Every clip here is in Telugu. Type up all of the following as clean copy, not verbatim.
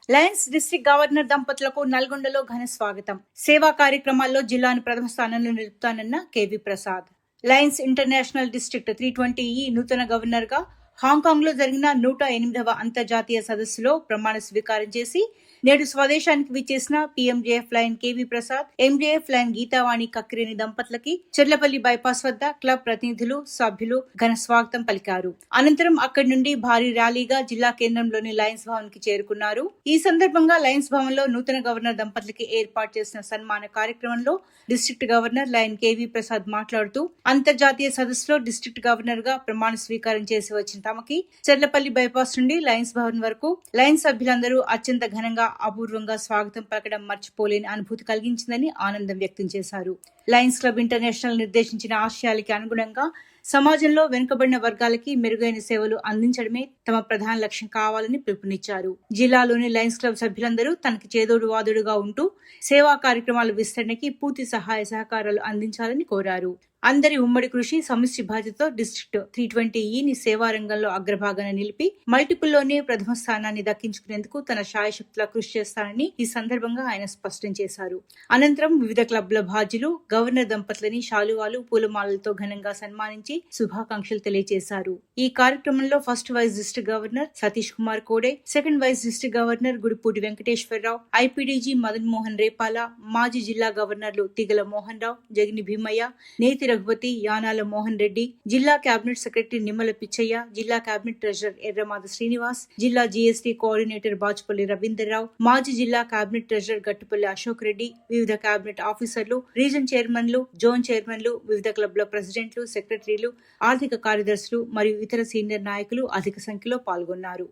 లయన్స్ డిస్ట్రిక్ట్ గవర్నర్ దంపతులకు నల్గొండలో ఘన స్వాగతం. సేవా కార్యక్రమాల్లో జిల్లాను ప్రథమ స్థానంలో నిలుపుతానన్న KV Prasad. Lions International District 320E నూతన గవర్నర్ గా హాంకాంగ్ లో జరిగిన 108వ అంతర్జాతీయ సదస్సులో ప్రమాణ స్వీకారం చేసి నేడు స్వదేశానికి విచ్చేసిన PMJF Lion KV Prasad, MJF Lion Geethavani Kakkireni దంపతులకి చెర్లపల్లి బైపాస్ వద్ద క్లబ్ ప్రతినిధులు, సభ్యులు ఘన స్వాగతం పలికారు. అనంతరం అక్కడి నుండి భారీ ర్యాలీగా జిల్లా కేంద్రంలోని లయన్స్ భవన్ కి చేరుకున్నారు. ఈ సందర్భంగా లయన్స్ భవన్ లో నూతన గవర్నర్ దంపతులకి ఏర్పాటు చేసిన సన్మాన కార్యక్రమంలో district governor lion KV Prasad మాట్లాడుతూ అంతర్జాతీయ సదస్సులో డిస్ట్రిక్ట్ గవర్నర్ గా ప్రమాణ స్వీకారం చేసి వచ్చిన తమకి చెర్లపల్లి బైపాస్ నుండి లయన్స్ భవన్ వరకు లయన్స్ సభ్యులందరూ అత్యంత ఘనంగా అపూర్వంగా స్వాగతం పలకడం మర్చిపోలేని అనుభూతి కలిగించిందని ఆనందం వ్యక్తం చేశారు. లయన్స్ క్లబ్ ఇంటర్నేషనల్ నిర్దేశించిన ఆశయాలకి అనుగుణంగా సమాజంలో వెనుకబడిన వర్గాలకి మెరుగైన సేవలు అందించడమే తమ ప్రధాన లక్ష్యం కావాలని పిలుపునిచ్చారు. జిల్లాలోని లయన్స్ క్లబ్ సభ్యులందరూ తనకి చేదోడు వాదోడుగా ఉంటూ సేవా కార్యక్రమాల విస్తరణకి పూర్తి సహాయ సహకారాలు అందించాలని కోరారు. అందరి ఉమ్మడి కృషి, సమిష్టి బాధ్యతతో డిస్ట్రిక్ట్ 320E సేవా రంగంలో అగ్రభాగాన నిలిపి మల్టిపుల్లోనే ప్రథమ స్థానాన్ని దక్కించుకునేందుకు తన శాయశక్తులా కృషి చేస్తానని ఈ సందర్భంగా ఆయన స్పష్టం చేశారు. అనంతరం వివిధ క్లబ్ల బాధ్యులు గవర్నర్ దంపతులని శాలువాలు, పూలమాలలతో ఘనంగా సన్మానించి శుభాకాంక్షలు తెలియజేశారు. ఈ కార్యక్రమంలో first vice district governor Satish Kumar Kode, second vice district governor Gudipudi Venkateswararao, IPDG Madan Mohan Repala, మాజీ జిల్లా గవర్నర్లు తిగల మోహన్ రావు, జగిని భీమయ్య, నేతి రఘుపతి, యానాల మోహన్ రెడ్డి, జిల్లా కేబినెట్ సెక్రటరీ నిమ్మల పిచ్చయ్య, జిల్లా కేబినెట్ ట్రెజరర్ ఎర్రమాద శ్రీనివాస్, జిల్లా జీఎస్టీ కోఆర్డినేటర్ బాచుపల్లి రవీందర్రావు, మాజీ జిల్లా కేబినెట్ ట్రెజరర్ గట్టుపల్లి అశోక్ రెడ్డి, వివిధ కేబినెట్ ఆఫీసర్లు, రీజన్ చైర్మన్లు, జోన్ చైర్మన్లు, వివిధ క్లబ్ల ప్రెసిడెంట్లు, సెక్రటరీలు, ఆర్థిక కార్యదర్శులు మరియు ఇతర సీనియర్ నాయకులు అధిక సంఖ్యలో పాల్గొన్నారు.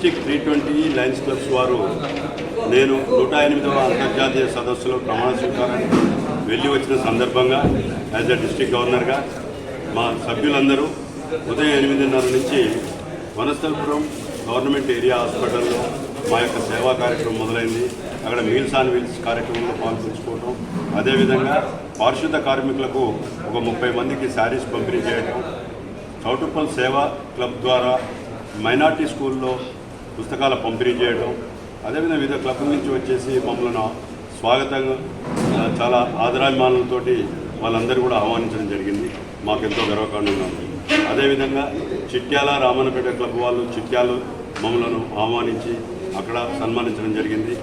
డిస్టిక్ 320 లయన్స్ క్లబ్స్ వారు నేను 108వ అంతర్జాతీయ సదస్సులో ప్రమాణ స్వీకారానికి వెళ్ళి వచ్చిన సందర్భంగా యాజ్ ఎ డిస్టిక్ గవర్నర్గా మా సభ్యులందరూ ఉదయం 8:30 నుంచి వనస్థలపురం గవర్నమెంట్ ఏరియా హాస్పిటల్లో మా యొక్క సేవా కార్యక్రమం మొదలైంది. అక్కడ మీల్స్ ఆన్ వీల్స్ కార్యక్రమంలో పాల్పంచుకోవటం, అదేవిధంగా పారిశుద్ధ కార్మికులకు ఒక 30 మందికి శారీస్ పంపిణీ చేయడం, చౌటుప్పల్ సేవా క్లబ్ ద్వారా మైనార్టీ స్కూల్లో పుస్తకాల పంపిణీ చేయడం, అదేవిధంగా వివిధ క్లబ్ల నుంచి వచ్చేసి మమ్మల్ని స్వాగతంగా చాలా ఆదరాభిమానులతో వాళ్ళందరూ కూడా ఆహ్వానించడం జరిగింది. మాకెంతో గర్వకారణంగా ఉంది. అదేవిధంగా చిట్యాల రామన్నపేట క్లబ్ వాళ్ళు చిట్యాలు మమ్మల్ని ఆహ్వానించి అక్కడ సన్మానించడం జరిగింది.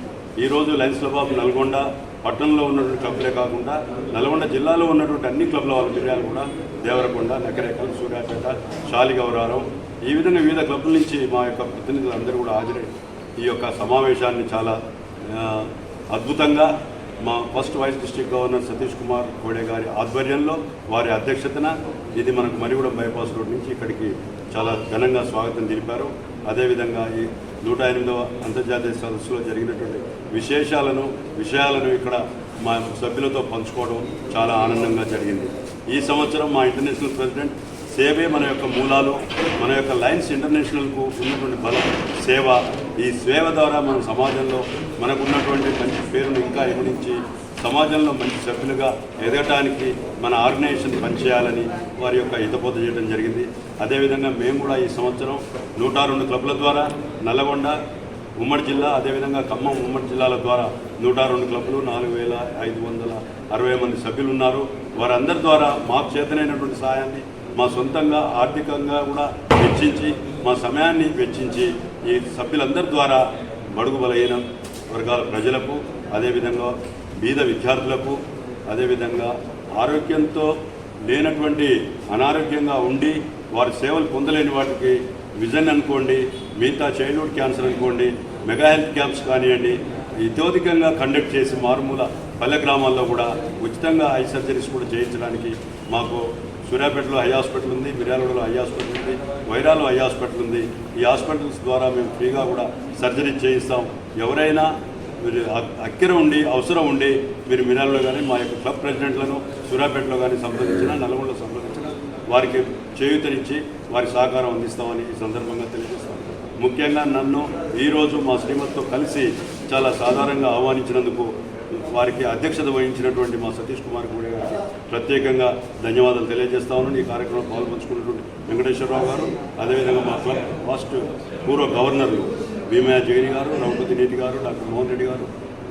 ఈరోజు లయన్స్ క్లబ్ ఆఫ్ నల్గొండ పట్టణంలో ఉన్నటువంటి క్లబ్లే కాకుండా నల్గొండ జిల్లాలో ఉన్నటువంటి అన్ని క్లబ్ల వాళ్ళ మిర్యాలు కూడా దేవరకొండ, నకరేకల్, సూర్యాపేట, శాలిగౌరారం ఈ విధంగా వివిధ క్లబ్ల నుంచి మా యొక్క ప్రతినిధులు అందరూ కూడా హాజరై ఈ యొక్క సమావేశాన్ని చాలా అద్భుతంగా మా first vice district governor Satish Kumar Kode గారి ఆధ్వర్యంలో వారి అధ్యక్షతన ఇది మనకు మరిగూడెం బైపాస్ రోడ్ నుంచి ఇక్కడికి చాలా ఘనంగా స్వాగతం తెలిపారు. అదేవిధంగా ఈ 108వ అంతర్జాతీయ సదస్సులో జరిగినటువంటి విషయాలను ఇక్కడ మా సభ్యులతో పంచుకోవడం చాలా ఆనందంగా జరిగింది. ఈ సంవత్సరం మా ఇంటర్నేషనల్ ప్రెసిడెంట్ సేవే మన యొక్క మూలాలు, మన యొక్క లయన్స్ ఇంటర్నేషనల్కు ఉన్నటువంటి బలం సేవ. ఈ సేవ ద్వారా మనం సమాజంలో మనకున్నటువంటి మంచి పేరును ఇంకా ఇవ్వనించి సమాజంలో మంచి సభ్యులుగా ఎదగటానికి మన ఆర్గనైజేషన్ పనిచేయాలని వారి యొక్క హితబోధ చేయడం జరిగింది. అదేవిధంగా మేము కూడా ఈ సంవత్సరం 102 క్లబ్ల ద్వారా నల్లగొండ ఉమ్మడి జిల్లా, అదేవిధంగా ఖమ్మం ఉమ్మడి జిల్లాల ద్వారా 102 క్లబ్లు, 4,560 మంది సభ్యులు ఉన్నారు. వారందరి ద్వారా మాకు చేతనైనటువంటి సహాయాన్ని మా సొంతంగా ఆర్థికంగా కూడా వెచ్చించి మా సమయాన్ని వెచ్చించి ఈ సభ్యులందరి ద్వారా బడుగు బలహీన వర్గాల ప్రజలకు, అదేవిధంగా బీద విద్యార్థులకు, అదేవిధంగా ఆరోగ్యంతో లేనటువంటి అనారోగ్యంగా ఉండి వారి సేవలు పొందలేని వాటికి విజన్ అనుకోండి, మిగతా చైల్డ్హుడ్ క్యాన్సర్ అనుకోండి, మెగా హెల్త్ క్యాంప్స్ కానివ్వండి, ఇతోధికంగా కండక్ట్ చేసి మారుమూల పల్లె గ్రామాల్లో కూడా ఉచితంగా ఐ సర్జరీస్ కూడా చేయించడానికి మాకు సూర్యాపేటలో ఐ హాస్పిటల్ ఉంది, మిర్యాలగూడలో ఐ హాస్పిటల్ ఉంది, వైరాలో ఐ హాస్పిటల్ ఉంది. ఈ హాస్పిటల్స్ ద్వారా మేము ఫ్రీగా కూడా సర్జరీ చేయిస్తాం. ఎవరైనా మీరు అక్కర ఉండి అవసరం ఉండి మీరు మిర్యాలలో కానీ మా యొక్క క్లబ్ ప్రెసిడెంట్లను సూర్యాపేటలో కానీ సంప్రదించినా, నల్గొండలో సంప్రదించినా వారికి చేయూతనిచ్చి వారి సహకారం అందిస్తామని ఈ సందర్భంగా తెలియజేస్తాం. ముఖ్యంగా నన్ను ఈరోజు మా శ్రీమతితో కలిసి చాలా సాధారణంగా ఆహ్వానించినందుకు వారికి అధ్యక్షత వహించినటువంటి మా సతీష్ కుమార్ కోడే గారికి ప్రత్యేకంగా ధన్యవాదాలు తెలియజేస్తా ఉన్నాను. ఈ కార్యక్రమం పాల్పంచుకున్నటువంటి వెంకటేశ్వరరావు గారు, అదేవిధంగా మా క్లబ్ ఫస్ట్ పూర్వ గవర్నర్లు భీమయ్య జైని గారు, రఘుపతి నీటి గారు, డాక్టర్ మోహన్ రెడ్డి గారు,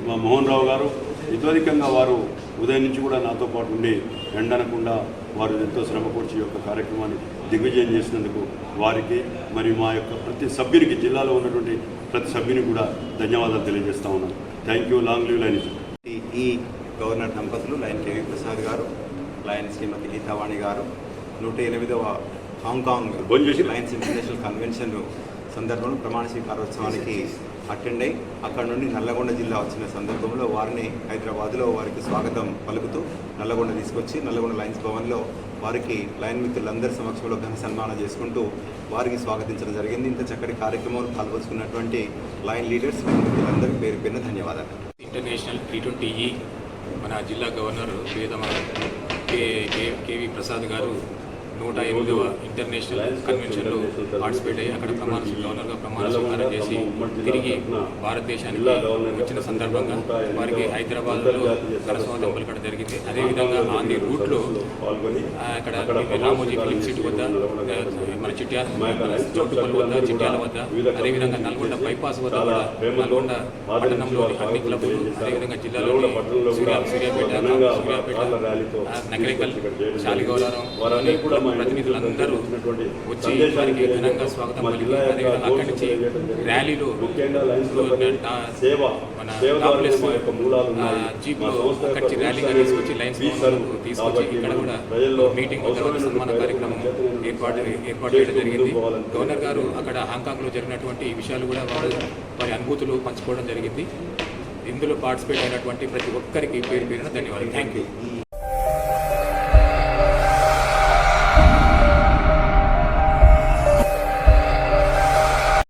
మా మోహన్ రావు గారు ఇతోధికంగా వారు ఉదయం నుంచి కూడా నాతో పాటు ఉండి ఎండనకుండా వారు ఎంతో శ్రమకూర్చి యొక్క కార్యక్రమాన్ని దిగ్విజయం చేసినందుకు వారికి మరి మా యొక్క ప్రతి సభ్యునికి, జిల్లాలో ఉన్నటువంటి ప్రతి సభ్యునికి కూడా ధన్యవాదాలు తెలియజేస్తా ఉన్నాను. Thank you. Long live Lions. ఈ గవర్నర్ దంపతులు లయన్ కేవీ ప్రసాద్ గారు, లయన్ శ్రీమతి గీతావాణి గారు 108వ హాంకాంగ్ లయన్స్ ఇంటర్నేషనల్ కన్వెన్షన్ సందర్భంలో ప్రమాణ స్వీకారోత్సవానికి అటెండ్ అయ్యి అక్కడ నుండి నల్లగొండ జిల్లా వచ్చిన సందర్భంలో వారిని హైదరాబాద్లో వారికి స్వాగతం పలుకుతూ నల్లగొండ తీసుకొచ్చి నల్లగొండ లయన్స్ భవన్లో వారికి లయన్ మిత్రులందరి సమక్షంలో ఘన సన్మానం చేసుకుంటూ వారికి స్వాగతించడం జరిగింది. ఇంత చక్కటి కార్యక్రమంలో పాల్పంచుకున్నటువంటి లయన్ లీడర్స్ మిత్రులందరికీ పేరు పేరున ధన్యవాదాలు. ఇంటర్నేషనల్ 320 మన జిల్లా గవర్నర్ వేదమ కేవీ ప్రసాద్ గారు 108వ ఇంటర్నేషనల్ కన్వెన్షన్లో పార్టిసిపేట్ అయ్యి అక్కడ గవర్నర్గా ప్రమాణ స్వీకారం చేసి తిరిగి భారతదేశానికి వచ్చిన సందర్భంగా వారికి హైదరాబాద్లో ఘనస్వాగతం పలకడం జరిగింది. అదేవిధంగా ఆన్ ది రూట్లో అక్కడ రామోజీ ఫిలిం సిటీ వద్ద, మన చౌటుప్పల్ వద్ద, చిట్యాల వద్ద, అదేవిధంగా నల్గొండ బైపాస్ వద్ద కూడా నల్గొండ పట్టణంలోని అన్ని క్లబ్లు, అదేవిధంగా జిల్లాలోని సూర్యాపేట, నకరేకల్, శాలిగౌరారం ప్రతినిధులందరూ వచ్చి వారికి ఘనంగా స్వాగతం పలికి అదేవిధంగా అక్కడి నుంచి ర్యాలీలో మన జీప్ అక్కడి ర్యాలీగా తీసుకొచ్చి లయన్స్ తీసుకొచ్చి ఇక్కడ కూడా మీటింగ్ తర్వాత సన్మాన కార్యక్రమం ఏర్పాటు చేయడం జరిగింది. గవర్నర్ గారు అక్కడ హాంకాంగ్లో జరిగినటువంటి విషయాలు కూడా వారి అనుభూతులు పంచుకోవడం జరిగింది. ఇందులో పార్టిసిపేట్ అయినటువంటి ప్రతి ఒక్కరికి పేరు పేరున ధన్యవాదాలు. Thank you.